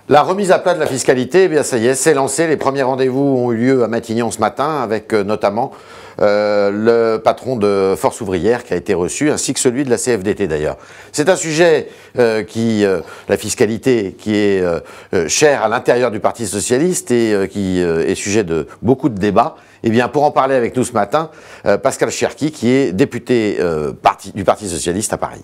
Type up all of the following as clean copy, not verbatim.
La remise à plat de la fiscalité, eh bien ça y est, c'est lancé. Les premiers rendez-vous ont eu lieu à Matignon ce matin avec notamment le patron de Force ouvrière qui a été reçu, ainsi que celui de la CFDT d'ailleurs. C'est un sujet la fiscalité, qui est cher à l'intérieur du Parti socialiste et qui est sujet de beaucoup de débats. Eh bien, pour en parler avec nous ce matin, Pascal Cherki, qui est député du Parti socialiste à Paris.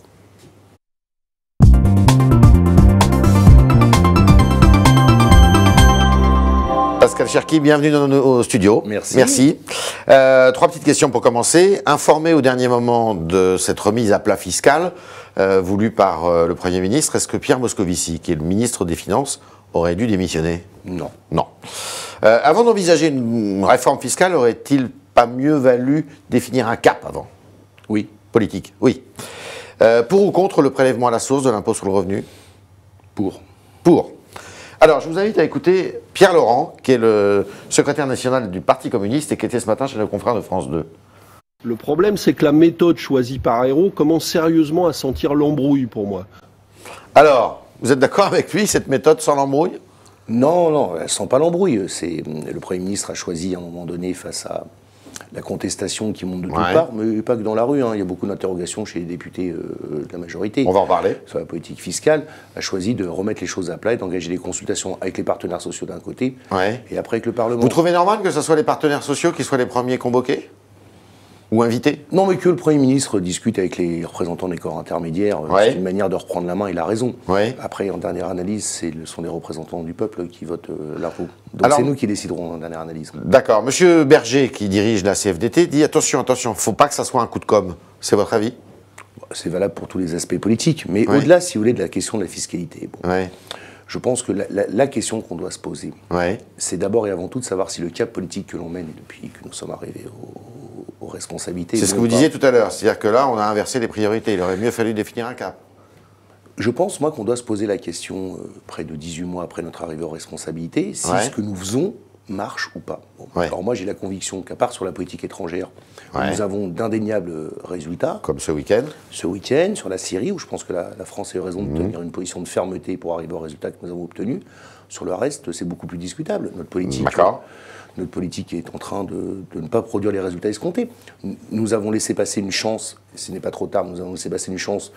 Pascal Cherki, bienvenue au studio. Merci. Trois petites questions pour commencer. Informé au dernier moment de cette remise à plat fiscale voulue par le Premier ministre, est-ce que Pierre Moscovici, qui est le ministre des Finances, aurait dû démissionner? Non. Non. Avant d'envisager une réforme fiscale, aurait-il pas mieux valu définir un cap avant? Oui. Politique? Oui. Pour ou contre le prélèvement à la source de l'impôt sur le revenu? Pour. Pour. Alors, je vous invite à écouter Pierre Laurent, qui est le secrétaire national du Parti communiste et qui était ce matin chez nos confrères de France 2. Le problème, c'est que la méthode choisie par Ayrault commence sérieusement à sentir l'embrouille pour moi. Alors, vous êtes d'accord avec lui, cette méthode sans l'embrouille? Non, elle sent pas l'embrouille. Le Premier ministre a choisi à un moment donné, face à la contestation qui monte de toutes parts, mais pas que dans la rue. Il y a beaucoup d'interrogations chez les députés de la majorité. On va en parler. Sur la politique fiscale, a choisi de remettre les choses à plat et d'engager des consultations avec les partenaires sociaux d'un côté et après avec le Parlement. Vous trouvez normal que ce soit les partenaires sociaux qui soient les premiers convoqués? Ou invités? Non, mais que le Premier ministre discute avec les représentants des corps intermédiaires, c'est une manière de reprendre la main, il a raison. Après, en dernière analyse, ce sont les représentants du peuple qui votent l'impôt. Donc c'est nous qui déciderons en dernière analyse. D'accord. Monsieur Berger, qui dirige la CFDT, dit attention, il ne faut pas que ça soit un coup de com'. C'est votre avis? C'est valable pour tous les aspects politiques, mais au-delà, si vous voulez, de la question de la fiscalité. Je pense que la question qu'on doit se poser, c'est d'abord et avant tout de savoir si le cap politique que l'on mène depuis que nous sommes arrivés aux responsabilités... C'est ce que vous disiez tout à l'heure, c'est-à-dire que là, on a inversé les priorités. Il aurait mieux fallu définir un cap. Je pense, moi, qu'on doit se poser la question, près de 18 mois après notre arrivée aux responsabilités, si ce que nous faisons marche ou pas. Alors moi, j'ai la conviction qu'à part sur la politique étrangère, nous avons d'indéniables résultats. Comme ce week-end. Ce week-end, sur la Syrie, où je pense que la France a eu raison de tenir une position de fermeté pour arriver aux résultats que nous avons obtenus. Sur le reste, c'est beaucoup plus discutable. Notre politique est en train de ne pas produire les résultats escomptés. Nous avons laissé passer une chance, ce n'est pas trop tard, nous avons laissé passer une chance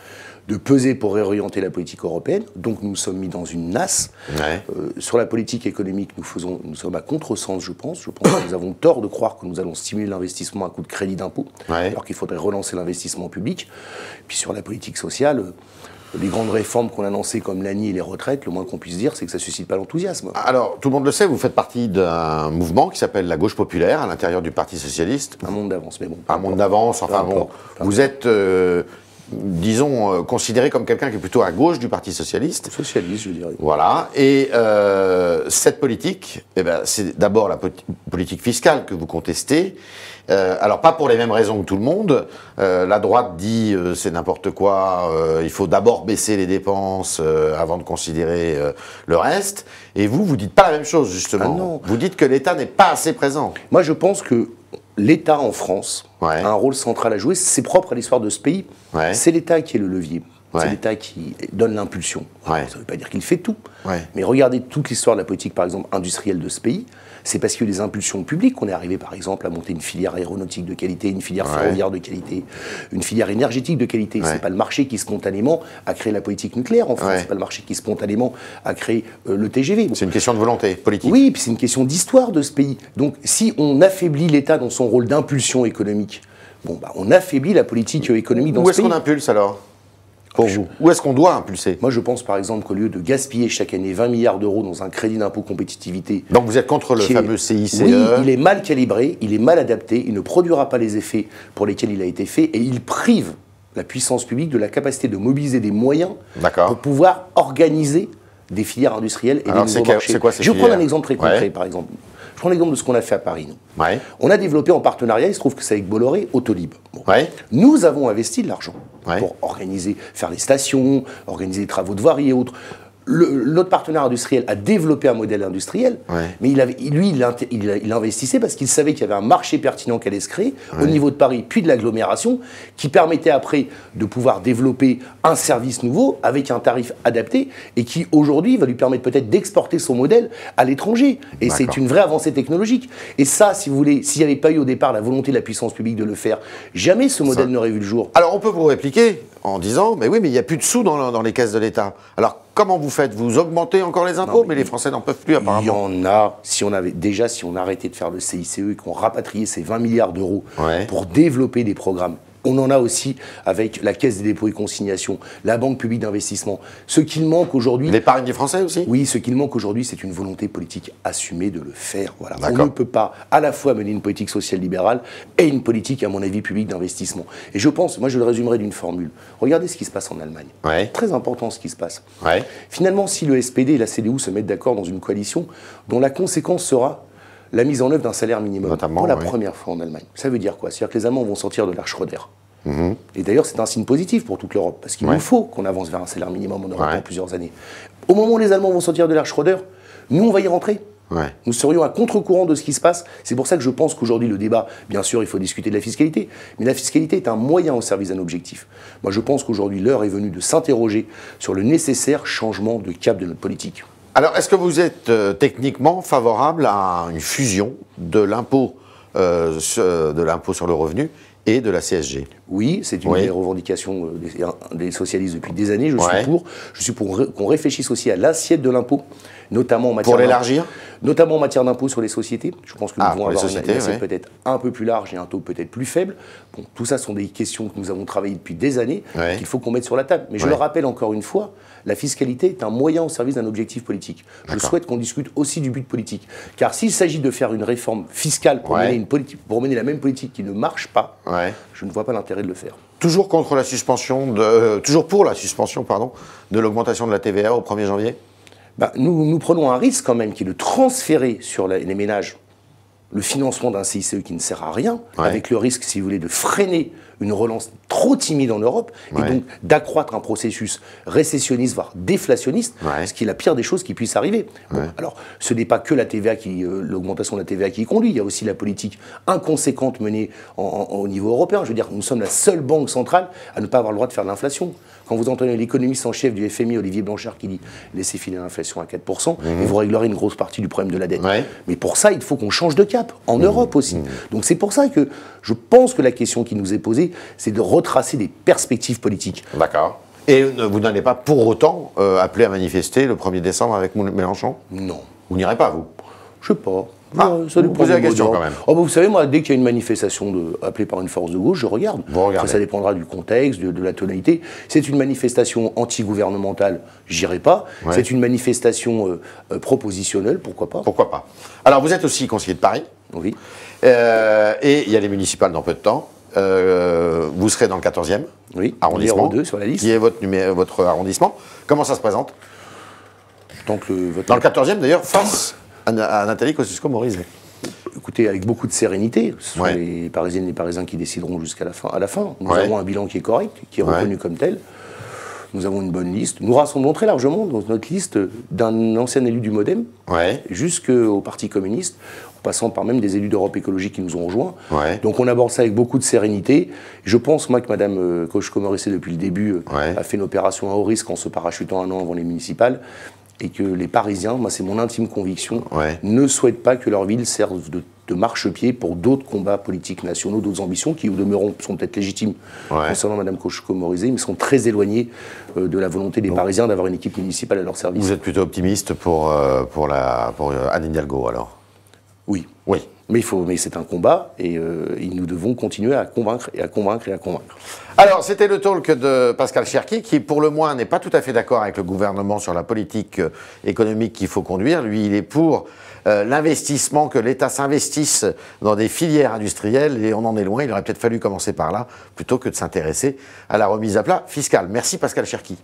de peser pour réorienter la politique européenne. Donc nous sommes mis dans une nasse. Sur la politique économique, nous sommes à contresens, je pense. Je pense que nous avons tort de croire que nous allons stimuler l'investissement à coup de crédit d'impôt, alors qu'il faudrait relancer l'investissement public. Puis sur la politique sociale... Les grandes réformes qu'on a annoncées comme l'ANI et les retraites, le moins qu'on puisse dire, c'est que ça ne suscite pas l'enthousiasme. Alors, tout le monde le sait, vous faites partie d'un mouvement qui s'appelle la gauche populaire à l'intérieur du Parti socialiste. Un monde d'avance, mais bon. Un monde d'avance, enfin bon. Vous êtes, disons, considéré comme quelqu'un qui est plutôt à gauche du Parti socialiste. Socialiste, je dirais. Voilà. Et cette politique, c'est d'abord la politique fiscale que vous contestez. Alors pas pour les mêmes raisons que tout le monde. La droite dit c'est n'importe quoi, il faut d'abord baisser les dépenses avant de considérer le reste. Et vous dites pas la même chose justement. Ah non. Vous dites que l'État n'est pas assez présent. Moi je pense que l'État en France a un rôle central à jouer. C'est propre à l'histoire de ce pays. C'est l'État qui est le levier. C'est l'État qui donne l'impulsion. Ça ne veut pas dire qu'il fait tout. Mais regardez toute l'histoire de la politique, par exemple, industrielle de ce pays. C'est parce qu'il y a eu des impulsions publiques qu'on est arrivé, par exemple, à monter une filière aéronautique de qualité, une filière ferroviaire de qualité, une filière énergétique de qualité. C'est pas le marché qui, spontanément, a créé la politique nucléaire en France. C'est pas le marché qui, spontanément, a créé le TGV. C'est une question de volonté politique. Oui, puis c'est une question d'histoire de ce pays. Donc, si on affaiblit l'État dans son rôle d'impulsion économique, on affaiblit la politique économique dans ce pays. Où est-ce qu'on impulse, alors ? Pour vous. Où est-ce qu'on doit impulser? Moi, je pense par exemple qu'au lieu de gaspiller chaque année 20 milliards d'euros dans un crédit d'impôt compétitivité... Donc vous êtes contre le fameux CICE? Oui, il est mal calibré, il est mal adapté, il ne produira pas les effets pour lesquels il a été fait et il prive la puissance publique de la capacité de mobiliser des moyens pour pouvoir organiser des filières industrielles et des nouveaux marchés. Je vais prendre un exemple très concret, par exemple. Je prends l'exemple de ce qu'on a fait à Paris. On a développé en partenariat, il se trouve que c'est avec Bolloré, Autolib. Nous avons investi de l'argent pour organiser, faire les stations, organiser les travaux de voirie et autres. notre partenaire industriel a développé un modèle industriel, mais il investissait parce qu'il savait qu'il y avait un marché pertinent qui allait se créer au niveau de Paris, puis de l'agglomération, qui permettait après de pouvoir développer un service nouveau avec un tarif adapté et qui aujourd'hui va lui permettre peut-être d'exporter son modèle à l'étranger. Et c'est une vraie avancée technologique. Et ça, si vous voulez, s'il n'y avait pas eu au départ la volonté de la puissance publique de le faire, jamais ce modèle n'aurait vu le jour. Alors on peut vous répliquer en disant, mais oui, mais il n'y a plus de sous dans les caisses de l'État. Alors comment vous faites? Vous augmentez encore les impôts, mais les Français n'en peuvent plus apparemment. Il y en a, si on arrêtait de faire le CICE et qu'on rapatriait ces 20 milliards d'euros pour développer des programmes. On en a aussi avec la Caisse des dépôts et consignations, la Banque publique d'investissement. Ce qu'il manque aujourd'hui... L'épargne des Français aussi? Oui, ce qu'il manque aujourd'hui, c'est une volonté politique assumée de le faire. Voilà. On ne peut pas à la fois mener une politique sociale libérale et une politique, à mon avis, publique d'investissement. Et je pense, moi je le résumerai d'une formule. Regardez ce qui se passe en Allemagne. Très important ce qui se passe. Finalement, si le SPD et la CDU se mettent d'accord dans une coalition dont la conséquence sera la mise en œuvre d'un salaire minimum, notamment, pour la première fois en Allemagne. Ça veut dire quoi? C'est-à-dire que les Allemands vont sortir de l'ère Schröder. Et d'ailleurs, c'est un signe positif pour toute l'Europe, parce qu'il nous faut qu'on avance vers un salaire minimum en Europe en plusieurs années. Au moment où les Allemands vont sortir de l'ère Schröder, nous, on va y rentrer. Nous serions à contre-courant de ce qui se passe. C'est pour ça que je pense qu'aujourd'hui, le débat, bien sûr, il faut discuter de la fiscalité, mais la fiscalité est un moyen au service d'un objectif. Moi, je pense qu'aujourd'hui, l'heure est venue de s'interroger sur le nécessaire changement de cap de notre politique. Alors, est-ce que vous êtes techniquement favorable à une fusion de l'impôt sur le revenu et de la CSG? Oui, c'est une des revendications des socialistes depuis des années. Je suis pour qu'on réfléchisse aussi à l'assiette de l'impôt, notamment en matière... Pour l'élargir? Notamment en matière d'impôt sur les sociétés. Je pense que nous devons avoir une assiette peut-être un peu plus large et un taux peut-être plus faible. Bon, tout ça sont des questions que nous avons travaillées depuis des années, qu'il faut qu'on mette sur la table. Mais je le rappelle encore une fois, la fiscalité est un moyen au service d'un objectif politique. Je souhaite qu'on discute aussi du but politique. Car s'il s'agit de faire une réforme fiscale pour mener la même politique qui ne marche pas, je ne vois pas l'intérêt de le faire. Toujours contre la suspension toujours pour la suspension, de l'augmentation de la TVA au 1er janvier? Nous prenons un risque quand même qui est de transférer sur les ménages le financement d'un CICE qui ne sert à rien, avec le risque, si vous voulez, de freiner une relance trop timide en Europe, et donc d'accroître un processus récessionniste, voire déflationniste, ce qui est la pire des choses qui puisse arriver. Bon, alors, ce n'est pas que la TVA l'augmentation de la TVA qui y conduit, il y a aussi la politique inconséquente menée au niveau européen. Je veux dire, nous sommes la seule banque centrale à ne pas avoir le droit de faire de l'inflation. Quand vous entendez l'économiste en chef du FMI, Olivier Blanchard, qui dit « laissez filer l'inflation à 4%, et vous réglerez une grosse partie du problème de la dette ». Mais pour ça, il faut qu'on change de cap, en Europe aussi. Donc c'est pour ça que je pense que la question qui nous est posée, c'est de retracer des perspectives politiques. D'accord. Et vous n'allez pas pour autant appeler à manifester le 1er décembre avec Mélenchon? Non. Vous n'irez pas, vous? Je sais pas. Ça vous posez la question quand même. Vous savez, moi, dès qu'il y a une manifestation appelée par une force de gauche, je regarde. Après, ça dépendra du contexte, de la tonalité. C'est une manifestation anti-gouvernementale, j'irai pas. C'est une manifestation propositionnelle, pourquoi pas. Pourquoi pas. Alors, vous êtes aussi conseiller de Paris. Oui. Et il y a les municipales dans peu de temps. Vous serez dans le 14e arrondissement, numéro 2 sur la liste. Qui est votre arrondissement. Comment ça se présente? Donc dans le 14e, d'ailleurs, face à Nathalie Kosciusko-Morizet. Écoutez, avec beaucoup de sérénité, ce sont les Parisiennes et les Parisiens qui décideront jusqu'à la fin. Nous avons un bilan qui est correct, qui est reconnu comme tel. Nous avons une bonne liste. Nous rassemblons très largement dans notre liste d'un ancien élu du MoDem jusqu'au Parti communiste, en passant par même des élus d'Europe écologique qui nous ont rejoints. Donc on aborde ça avec beaucoup de sérénité. Je pense, moi, que Mme Kosciusko-Morizet, depuis le début, a fait une opération à haut risque en se parachutant un an avant les municipales. Et que les Parisiens, moi c'est mon intime conviction, ne souhaitent pas que leur ville serve de marchepied pour d'autres combats politiques nationaux, d'autres ambitions qui, au demeurant, sont peut-être légitimes concernant Mme Kosciusko-Morizet, mais sont très éloignées de la volonté des Parisiens d'avoir une équipe municipale à leur service. Vous êtes plutôt optimiste pour Anne Hidalgo, alors? Oui. Mais c'est un combat et nous devons continuer à convaincre et à convaincre et à convaincre. Alors, c'était le talk de Pascal Cherki, qui, pour le moins, n'est pas tout à fait d'accord avec le gouvernement sur la politique économique qu'il faut conduire. Lui, il est pour l'investissement, que l'État s'investisse dans des filières industrielles, et on en est loin. Il aurait peut-être fallu commencer par là, plutôt que de s'intéresser à la remise à plat fiscale. Merci Pascal Cherki.